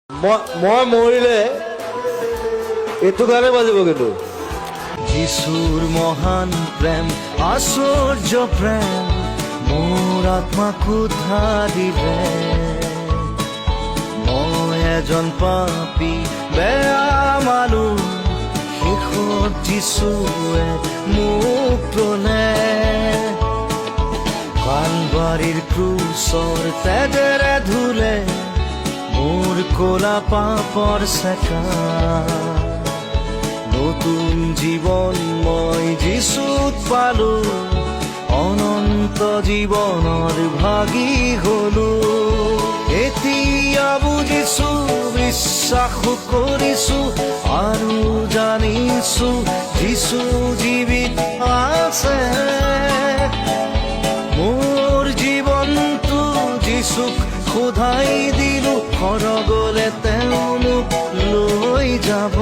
মই মৰিলে এইটো গানে বাজিব কিন্তু যিশুৰ মহান প্ৰেম আশ্চৰ্য প্ৰেম মোৰ আত্মাক উদ্ধাৰিলে মই এজন পাপী বেয়া মানুহ শেষত যিশুৱে মোক ল'লে কালবাৰীৰ ক্ৰুচৰ তেজেৰে ধুলে মোৰ ক'লা পাপৰ চেকা নতুন জীৱন মই যিশুত পালো অনন্ত জীৱনৰ ভাগী হলো এতিয়া বুজিছো বিশ্বাস কৰিছো আৰু জানিছো যিশু জীৱিত আছে মোৰ জীৱনটো যিশুক সদাই দিলো সৰগলে তেওঁ মোক লৈ যাব